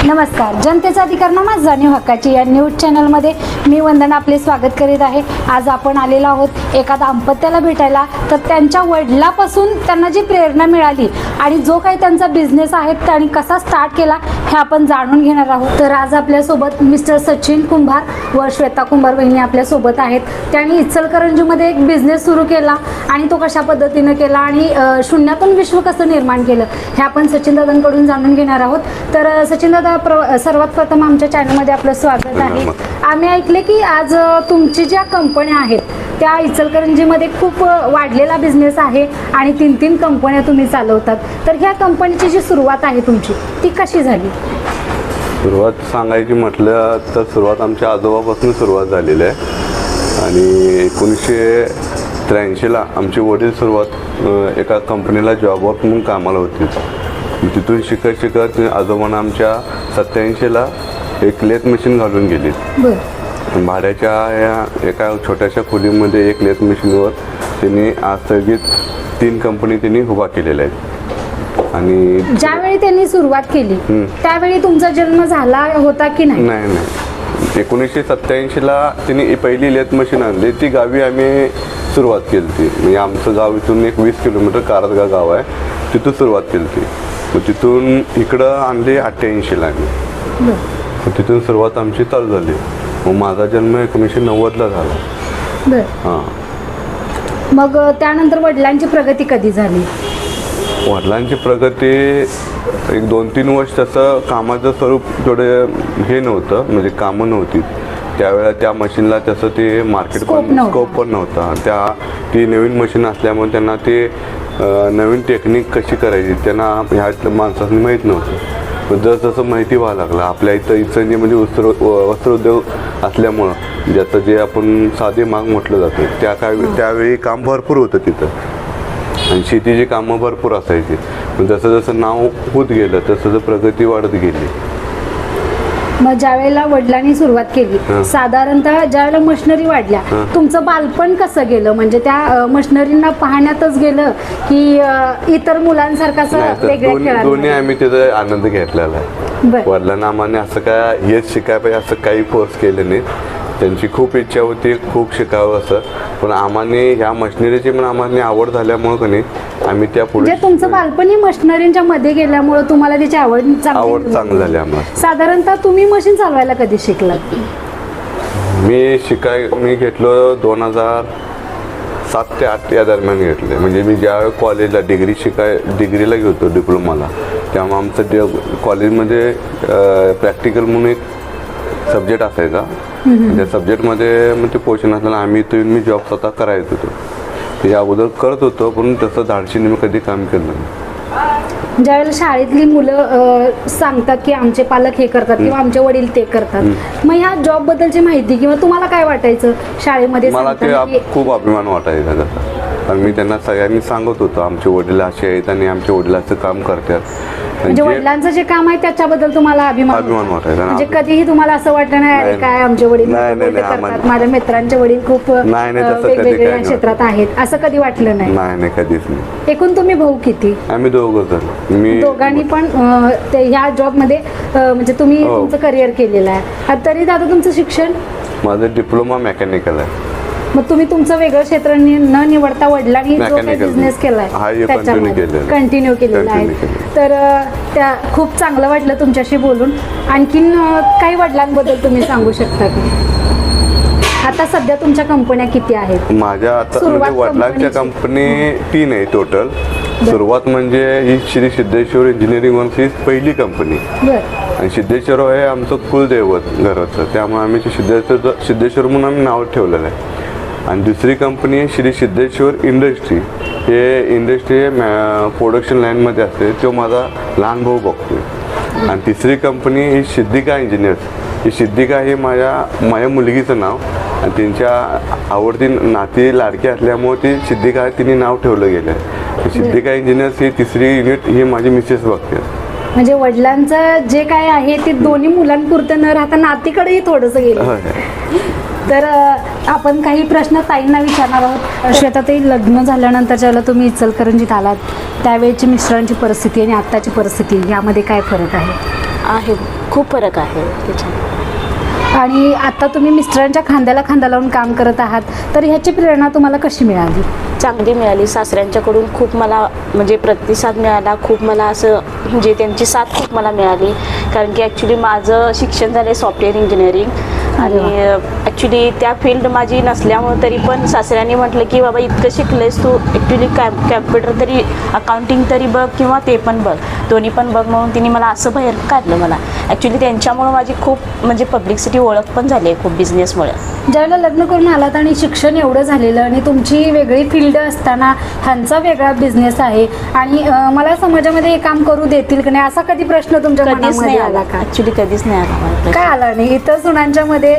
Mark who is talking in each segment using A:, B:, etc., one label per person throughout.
A: नमस्कार. जनतेचा अधिकार नामा जाणीव हक्काची या न्यूज चॅनलमध्ये मी वंदना आपले स्वागत करीत आहे. आज आपण आलेलो आहोत एका दाम्पत्याला भेटायला. तर त्यांच्या वडिलापासून त्यांना जी प्रेरणा मिळाली आणि जो काही त्यांचा बिझनेस आहे त्यांनी कसा स्टार्ट केला हे आपण जाणून घेणार आहोत. तर आज आपल्यासोबत मिस्टर सचिन कुंभार व श्वेता कुंभार बहिणी आपल्यासोबत आहेत. त्यांनी इचलकरंजीमध्ये एक बिझनेस सुरू केला आणि तो कशा पद्धतीनं केला आणि शून्यातून विश्व कसं निर्माण केलं हे आपण सचिन दादांकडून जाणून घेणार आहोत. तर सचिन दादा, सर्वात प्रथम आमच्या चॅनलमध्ये आपलं स्वागत आहे. आम्ही ऐकले की आज तुमची ज्या कंपन्या आहेत त्या इचलकरंजीमध्ये खूप वाढलेला बिझनेस आहे आणि 3 कंपन्या तुम्ही चालवतात. तर ह्या कंपनीची जी सुरुवात आहे तुमची ती कशी झाली?
B: सुरुवात सांगायची म्हटलं तर सुरुवात आमच्या आजोबापासून सुरुवात झालेली आहे आणि 1983ला आमचे वडील सुरुवात एका कंपनीला जॉबवर म्हणून कामाला होते. तिथून शिकत आजोबांना आमच्या 87ला एक लेथ मशीन घालून गेली. भाड्याच्या या एका छोट्याशा खोलीमध्ये एक लेथ मशीनवर त्यांनी आस्थगित 3 कंपनी त्यांनी उभा केलेल्या आहेत. आणि
A: ज्यावेळी त्यांनी सुरुवात केली त्यावेळी तुमचा जन्म झाला होता की नाही?
B: नाही. 1987ला त्यांनी पहिली लेथ मशीन आणली. ती गावी आम्ही सुरुवात केली होती. म्हणजे आमचं गाव इथून एक 20 किलोमीटर कारदगा गाव आहे, तिथून सुरुवात केली होती. मग तिथून इकडं आणली 88ला आम्ही. मग तिथून सुरुवात आमची चालू झाली. मग माझा जन्म 1990ला झाला. हां.
A: मग त्यानंतर वडिलांची प्रगती कधी झाली?
B: वडिलांची प्रगती एक 2-3 वर्ष तसं कामाचं स्वरूप थोडं हे नव्हतं, म्हणजे कामं नव्हती त्यावेळेला. त्या मशीनला तसं ते मार्केट पण स्कोप पण नव्हता. ती नवीन मशीन असल्यामुळे त्यांना ते नवीन टेक्निक कशी करायची त्यांना ह्या माणसांनी माहीत नव्हतं. जसं माहिती व्हायला लागलं आपल्या इथं इचलकरंजीमध्ये वस्त्रोद्योग असल्यामुळं ज्याचं जे आपण साधे माग म्हटलं जातं त्यावेळी काम भरपूर होतं तिथं आणि शेतीची कामं भरपूर असायची. जसं जसं नाव होत गेलं तसं प्रगती वाढत गेली.
A: मग ज्यावेळेला वडिलांनी सुरुवात केली, साधारणतः ज्यावेळेला मशिनरी वाढल्या, तुमचं बालपण कसं गेलं? म्हणजे त्या मशिनरींना पाहण्यातच गेलं की इतर मुलांसारखं वेगळ्या खेळात?
B: दोन्ही आम्ही तिथं आनंद घेतलेला आहे. वडिलांना आम्हाला असं काय हेच शिकाय पाहिजे असं काही फोर्स केलं नाही. त्यांची खूप इच्छा होती खूप शिकावं असं, पण आम्हाला ह्या मशिनरीची पण आम्हाला आवड झाल्यामुळं का नाही आम्ही त्या पुढे.
A: तुमचं बालपणी मशिनरींच्या मध्ये गेल्यामुळं तुम्हाला त्याची आवड
B: चांगली झाली आम्हाला.
A: साधारणतः तुम्ही मशीन चालवायला कधी शिकलात?
B: मी घेतलो 2007 ते 8 या दरम्यान घेतले. म्हणजे मी ज्या कॉलेजला डिग्रीला घेतो डिप्लोमाला, तेव्हा आमचं कॉलेजमध्ये प्रॅक्टिकल म्हणून एक सब्जेक्ट असायचा. त्या सब्जेक्टमध्ये मग ते पोर्शन असताना आम्ही इथून मी जॉब स्वतः करायचं होतो. ते अगोदर करत होतो पण तसं धाडशीने मी कधी काम केलं नाही.
A: ज्यावेळेला शाळेतली मुलं सांगतात की आमचे पालक हे करतात किंवा आमचे वडील ते करतात, मग ह्या जॉब बद्दलची माहिती किंवा तुम्हाला काय वाटायचं शाळेमध्ये?
B: मला ते खूप अभिमान वाटायचा त्याचा. कारण मी त्यांना सगळ्यांनी सांगत होतो आमचे वडील असे आहेत आणि आमचे वडील असं काम करतात.
A: म्हणजे वडिलांचं जे काम आहे त्याच्याबद्दल तुम्हाला अभिमान
B: वाटायचा.
A: म्हणजे कधीही तुम्हाला असं वाटलं नाही काय आमचे वडील करतात, माझ्या मित्रांचे वडील खूप वेगवेगळ्या क्षेत्रात आहेत, असं कधी वाटलं नाही?
B: नाही, कधीच नाही.
A: एकूण तुम्ही भाऊ किती?
B: आम्ही दोघं. मी
A: दोघांनी पण ह्या जॉब मध्ये म्हणजे तुम्ही तुमचं करिअर केलेलं आहे. तरी दादा तुमचं शिक्षण?
B: माझं डिप्लोमा मेकॅनिकल आहे.
A: मग तुम्ही तुमचं वेगळं क्षेत्र न निवडता वडिलांनी जो काही बिझनेस केलाय त्याच्यामध्ये कंटिन्यू केलेला आहे. तर त्या खूप चांगलं वाटलं तुमच्याशी बोलून. आणखीन काही वडिलांबद्दल तुम्ही सांगू शकता की? आता सध्या तुमच्या कंपन्या किती आहेत?
B: माझ्या आता म्हणजे वडिलांच्या कंपनी 3 आहे टोटल. सुरुवात म्हणजे ही श्री सिद्धेश्वर इंजिनिअरिंग वर्क्स ही पहिली कंपनी आणि सिद्धेश्वर हे आमचं कुलदैवत घराचं, त्यामुळे आम्ही सिद्धेश्वर म्हणून आम्ही नाव ठेवलेलं आहे. आणि दुसरी कंपनी आहे श्री सिद्धेश्वर इंडस्ट्री. हे इंडस्ट्री प्रोडक्शन लाईनमध्ये असते, तो माझा लहान भाऊ बघतोय. आणि तिसरी कंपनी ही सिद्धिका इंजिनियर्स. ही सिद्धिका हे माझ्या मुलगीचं नाव आणि त्यांच्या आवडती नाती लाडकी असल्यामुळे ती सिद्धिका तिने नाव ठेवलं गेलं आहे. सिद्धिका इंजिनियर्स ही तिसरी युनिट ही माझी मिसेस बघते.
A: म्हणजे वडिलांचं जे काय आहे ते दोन्ही मुलांपुरतं न राहता नातीकडेही थोडंसं गेलं. तर आपण काही प्रश्न ताईंना विचारणार आहोत. श्वेताताई, लग्न झाल्यानंतर ज्यावेळेला तुम्ही इचलकरंजीत आलात त्यावेळेची मिस्टरांची परिस्थिती आणि आत्ताची परिस्थिती यामध्ये काय फरक आहे?
C: आहे, खूप फरक आहे त्याच्यात.
A: आणि आता तुम्ही मिस्टरांच्या खांद्याला खांदा लावून काम करत आहात, तर ह्याची प्रेरणा तुम्हाला कशी मिळाली?
C: चांगली मिळाली. सासऱ्यांच्याकडून खूप मला म्हणजे प्रतिसाद मिळाला, खूप मला असं म्हणजे त्यांची साथ खूप मला मिळाली. कारण की ॲक्च्युली माझं शिक्षण झालं आहे सॉफ्टवेअर इंजिनिअरिंग आणि ॲक्च्युली त्या फील्ड माझी नसल्यामुळं तरी पण सासऱ्यांनी म्हटलं की बाबा इतकं शिकलेस तू, ॲक्च्युली कॅम्प्युटर तरी अकाउंटिंग तरी बघ किंवा ते पण बघ, दोन्ही पण बघ म्हणून तिने मला असं बाहेर काढलं. मला ॲक्च्युली त्यांच्यामुळं माझी खूप म्हणजे पब्लिसिटी ओळख पण झाली आहे खूप बिझनेसमुळे.
A: ज्यावेळेला लग्न करून आलात आणि शिक्षण एवढं झालेलं आणि तुमची वेगळी फील्ड असताना ह्यांचा वेगळा बिझनेस आहे आणि मला समाजामध्ये हे काम करू देतील की नाही असा कधी प्रश्न तुमच्या
C: कधीच नाही
A: मनामध्ये
C: आला
A: आला का?
C: ॲक्च्युली कधीच नाही आला मला प्रश्न.
A: काय आला नाही? इतर सुनांच्या मध्ये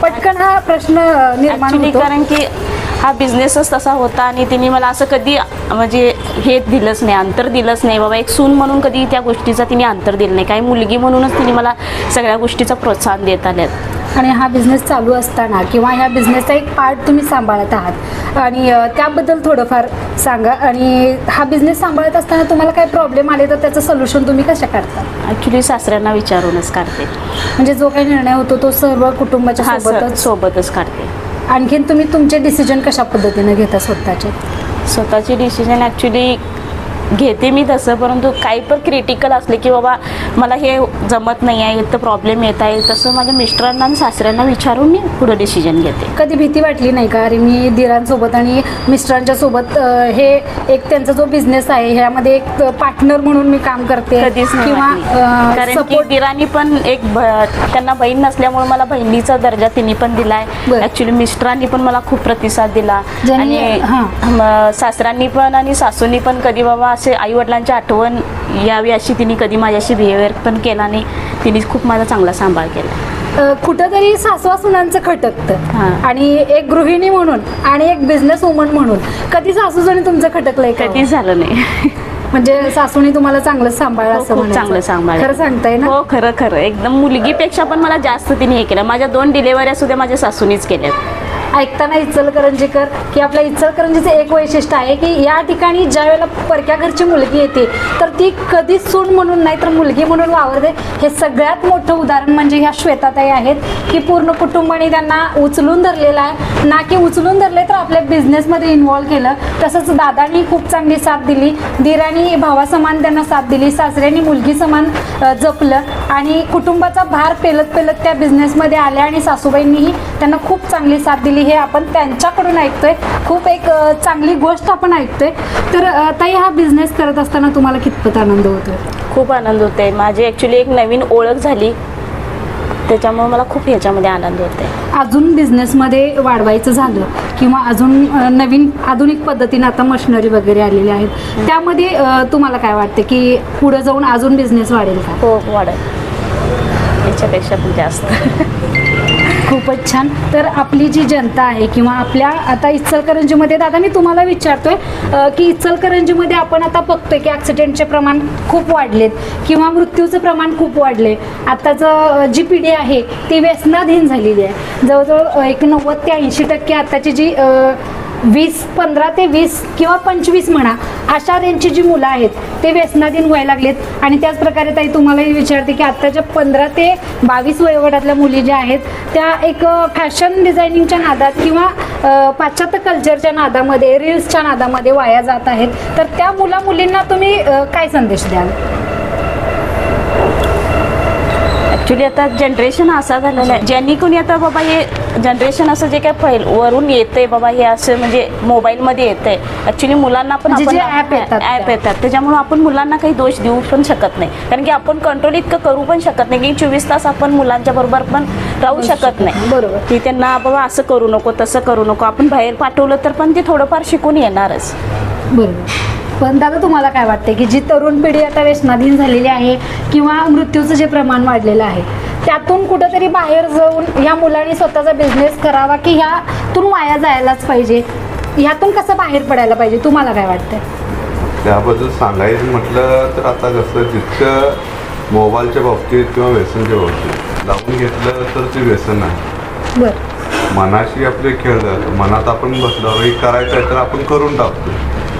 A: पटकन हा प्रश्न निर्माण
C: ॲक्च्युली
A: होतो.
C: कारण की हा बिझनेसच तसा होता आणि तिने मला असं कधी म्हणजे हे दिलंच नाही, अंतर दिलंच नाही. बाबा एक सून म्हणून कधी त्या गोष्टीचा तिने अंतर दिलं नाही. काही मुलगी म्हणूनच तिने मला सगळ्या गोष्टीचं प्रोत्साहन देत आल्यात.
A: आणि हा बिझनेस चालू असताना किंवा ह्या बिझनेसचा एक पार्ट तुम्ही सांभाळत आहात आणि त्याबद्दल थोडंफार सांगा. आणि हा बिझनेस सांभाळत असताना तुम्हाला काही प्रॉब्लेम आले तर त्याचं सोल्युशन तुम्ही कसं काढता?
C: ॲक्च्युली सासऱ्यांना विचारूनच काढते.
A: म्हणजे जो काही निर्णय होतो तो सर्व कुटुंबाच्या
C: हा
A: सोबतच.
C: काढते.
A: आणखीन तुम्ही तुमचे डिसिजन कशा पद्धतीने घेता स्वतःचे?
C: स्वतःचे डिसिजन ॲक्च्युली घेते मी तसं, परंतु काही पण क्रिटिकल असले की बाबा मला हे जमत नाही आहे, तर प्रॉब्लेम येत आहे, तसं माझ्या मिस्टरांना आणि सासऱ्यांना विचारून मी पुढं डिसिजन घेते.
A: कधी भीती वाटली नाही का, अरे मी दिरांसोबत आणि मिस्टरांच्या सोबत हे एक त्यांचा जो बिझनेस आहे ह्यामध्ये एक पार्टनर म्हणून मी काम करते
C: कधीच नाही
A: किंवा
C: वाटली. कारण की
A: सपोर्ट?
C: दिरांनी पण त्यांना बहीण नसल्यामुळे मला बहिणीचा दर्जा तिने पण दिलाय.
A: बरं.
C: ॲक्च्युली मिस्टरांनी पण मला खूप प्रतिसाद दिला
A: ज्यांनी-
C: आणि सासऱ्यांनी पण आणि सासूंनी पण कधी बाबा असे आई वडिलांची आठवण यावी अशी तिने कधी माझ्याशी बिहेवियर पण केला नाही. तिने खूप माझा चांगला सांभाळ केला.
A: कुठंतरी सासवा सुनांचं खटकतं
C: हां.
A: आणि एक गृहिणी म्हणून आणि एक बिझनेस वुमन म्हणून कधी सासूजणी तुमचं खटकलंय का?
C: कधीच झालं नाही.
A: म्हणजे सासूने तुम्हाला चांगलं सांभाळलं असं
C: खूप
A: म्हणायचं?
C: चांगलं सांभाळलं.
A: खरं सांगताय ना?
C: हो, खरं एकदम मुलगीपेक्षा पण मला जास्त तिने हे केलं. माझ्या 2 डिलेव्हऱ्या सुद्धा माझ्या सासूनीच केल्यात.
A: ऐकताना इचलकरंजीकर की आपल्या इचलकरंजीचं एक वैशिष्ट्य आहे की या ठिकाणी ज्या वेळेला परक्या घरची मुलगी येते तर ती कधीच सून म्हणून नाही तर मुलगी म्हणून वावरते. हे सगळ्यात मोठं उदाहरण म्हणजे ह्या श्वेताताई आहेत की पूर्ण कुटुंबाने त्यांना उचलून धरलेलं आहे. ना की उचलून धरले तर आपल्या बिझनेसमध्ये इन्व्हॉल्व केलं. तसंच दादानी खूप चांगली साथ दिली, दिरांनी भावासमान त्यांना साथ दिली, सासऱ्यांनी मुलगी समान जपलं आणि कुटुंबाचा भार पेलत पेलत त्या बिझनेसमध्ये आल्या आणि सासूबाईंनीही त्यांना खूप चांगली साथ दिली. हे आपण त्यांच्याकडून ऐकतोय. खूप एक चांगली गोष्ट आपण ऐकतोय. तर ताई, हा बिझनेस करत असताना तुम्हाला कितपत आनंद होतोय?
C: खूप आनंद होते. माझी ॲक्च्युली एक नवीन ओळख झाली, त्याच्यामुळे मला खूप ह्याच्यामध्ये आनंद होते.
A: अजून बिझनेसमध्ये वाढवायचं झालं किंवा अजून नवीन आधुनिक पद्धतीने आता मशिनरी वगैरे आलेली आहेत, त्यामध्ये तुम्हाला काय वाटतं की पुढं जाऊन अजून बिझनेस वाढेल का?
C: हो, वाढेल. याच्यापेक्षा पण जास्त.
A: खूपच छान. तर आपली जी जनता आहे किंवा आपल्या आता इचलकरंजीमध्ये, दादा मी तुम्हाला विचारतोय की इचलकरंजीमध्ये आपण आता बघतोय की ॲक्सिडेंटचे प्रमाण खूप वाढलेत किंवा मृत्यूचं प्रमाण खूप वाढले. आताचं जी पिढी आहे ती व्यसनाधीन झालेली आहे. जवळजवळ एक 90 ते 80% आताची जी 15 ते 20 किंवा 25 म्हणा अशा रेंजची जी मुलं आहेत ते व्यसनाधीन व्हायला लागलेत. आणि त्याचप्रकारे ताई तुम्हालाही विचारते की आत्ताच्या 15 ते 22 वयोगटातल्या मुली ज्या आहेत त्या एक फॅशन डिझायनिंगच्या नादात किंवा पाश्चात्य कल्चरच्या नादामध्ये, रील्सच्या नादामध्ये वाया जात आहेत. तर त्या मुलींना तुम्ही काय संदेश द्याल?
C: ॲक्च्युली आता जनरेशन असा झालेला आहे, ज्यांनी कोणी आता बाबा हे जनरेशन असं जे काय वरून येतंय बाबा हे असं म्हणजे मोबाईलमध्ये येतंय. ॲक्च्युली मुलांना पण
A: म्हणजे जे ॲप
C: येतात त्याच्यामुळे आपण मुलांना काही दोष देऊ पण शकत नाही. कारण की आपण कंट्रोल इतकं करू पण शकत नाही की 24 तास आपण मुलांच्या बरोबर पण राहू शकत नाही.
A: बरोबर.
C: की त्यांना बाबा असं करू नको, तसं करू नको. आपण बाहेर पाठवलं तर पण ते थोडंफार शिकून येणारच.
A: बरोबर. पण दादा तुम्हाला काय वाटते की जी तरुण पिढी आता व्यसनाधीन झालेली आहे किंवा मृत्यूचं जे प्रमाण वाढलेलं आहे त्यातून कुठंतरी बाहेर जाऊन ह्या मुलांनी स्वतःचा बिझनेस करावा की ह्यातून वाया जायलाच पाहिजे, ह्यातून कसं बाहेर पडायला पाहिजे, तुम्हाला काय वाटतं?
B: त्याबद्दल सांगायचं म्हटलं तर आता कसं जितकं मोबाईलच्या बाबतीत किंवा व्यसनच्या बाबतीत लावून घेतलं तर ते व्यसन आहे.
A: बरं.
B: मनाशी आपले खेळ जातात. मनात आपण बसलो हे करायचं आहे तर आपण करून टाकतो.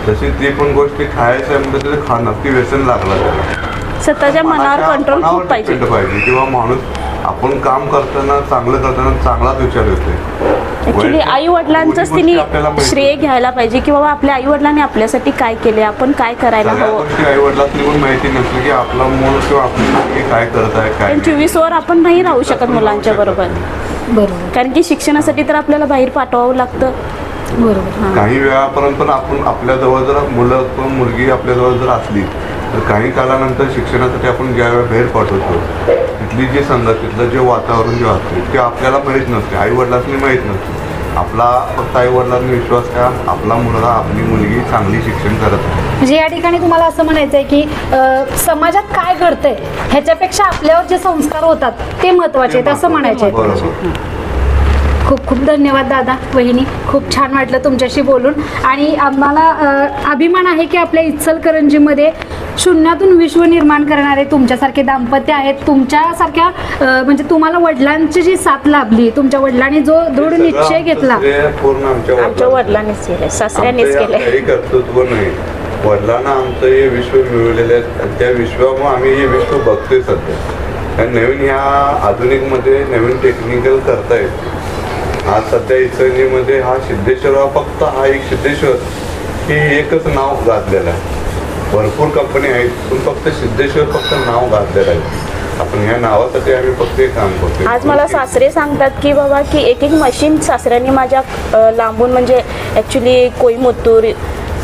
B: तशी ती पण गोष्टी खायचं आहे म्हणजे ते खाणं ती व्यसन लागलं त्याला.
C: स्वतःच्या मनावर कंट्रोल खूप पाहिजे.
B: पाहिजे किंवा माणूस आपण काम करताना चांगलाच विचार येतोय.
C: ऍक्च्युली आई वडिलांचंच तिने श्रेय घ्यायला पाहिजे की बाबा आपल्या आई वडिलांनी आपल्यासाठी काय केले, आपण काय करायला हवं.
B: आई वडिलांनी पण माहिती नसली की आपला मूल किंवा आपली मुलगी काय करत आहे काय.
C: 24 आपण नाही राहू शकत मुलांच्या बरोबर.
A: बरोबर.
C: कारण की शिक्षणासाठी तर आपल्याला बाहेर पाठवावं लागतं.
A: बरोबर.
B: काही वेळापर्यंत पण आपण आपल्या जवळ जर मुलं किंवा मुलगी आपल्या जवळ जर असली तर काही कालानंतर शिक्षणासाठी आपण ज्या वेळा बाहेर पाठवतो तिथली जी संगत, तिथलं जे वातावरण जे असते ते आपल्याला माहीत नसते, आई वडिलांनी माहीत नसते. आपला फक्त आई वडिलांनी विश्वास का आपला मुलगा आपली मुलगी चांगली शिक्षण करत आहे.
A: म्हणजे या ठिकाणी तुम्हाला असं म्हणायचं आहे की समाजात काय घडतंय ह्याच्यापेक्षा आपल्यावर जे संस्कार होतात ते महत्वाचे आहेत असं म्हणायचे आहे.
B: बरोबर.
A: खूप खूप धन्यवाद दादा, वहिनी. खूप छान वाटलं तुमच्याशी बोलून आणि आम्हाला अभिमान आहे की आपल्या इचलकरंजीमध्ये शून्यातून विश्व निर्माण करणारे तुमच्यासारखे दाम्पत्य आहेत. तुमच्यासारख्या म्हणजे तुम्हाला वडिलांची जी साथ लाभली, तुमच्या वडिलांनी जो दृढ निश्चय घेतला.
B: पूर्ण
C: आमच्या वडिलांनीच केले, सासऱ्यांनीच केले.
B: काही कर्तृत्व नाही, वडिलांना आमचं हे विश्व मिळवलेलं आहे आणि त्या विश्वामुळे आम्ही हे विश्व बघतोय सध्या. कारण नवीन ह्या आधुनिकमध्ये नवीन टेक्निकल करतायत. आज सध्या इचलकरंजीमध्ये हा सिद्धेश्वर फक्त हा एक सिद्धेश्वर हे एकच नाव गाजलेलं आहे. भरपूर कंपनी आहेत पण फक्त सिद्धेश्वर फक्त नाव गाजलेलं आहे. आपण ह्या नावासाठी आम्ही फक्त हे काम करतो.
C: आज मला सासरे सांगतात की बाबा की एक मशीन सासऱ्यांनी माझ्या लांबून म्हणजे ॲक्च्युली कोईमुत्तूर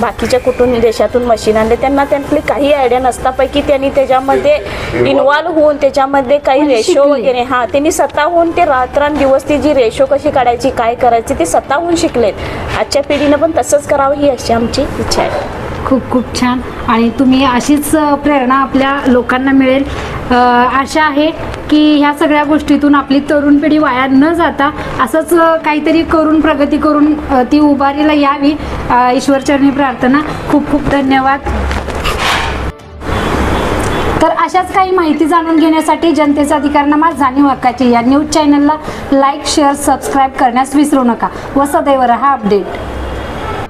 C: बाकीच्या कुठून देशातून मशीन आणले. त्यांना त्यातली काही आयडिया नसतापैकी त्यांनी त्याच्यामध्ये इन्व्हॉल्व होऊन त्याच्यामध्ये काही रेशो वगैरे त्यांनी स्वतःहून ते रात्रंदिवस ती जी रेशो कशी काढायची काय करायची ते स्वतःहून शिकलेत. आजच्या पिढीनं पण तसंच करावं ही अशी आमची इच्छा आहे.
A: खूप खूप छान. आणि तुम्ही अशीच प्रेरणा आपल्या लोकांना मिळेल. आशा आहे की ह्या सगळ्या गोष्टीतून आपली तरुण पिढी वाया न जाता असंच काहीतरी करून प्रगती करून ती उभारीला यावी. ईश्वरचरणी प्रार्थना. खूप खूप धन्यवाद. तर अशाच काही माहिती जाणून घेण्यासाठी जनतेचा अधिकारनामा जाणीव हक्काची या न्यूज चॅनलला लाईक, शेअर, सबस्क्राईब करण्यास विसरू नका व सदैव रहा अपडेट.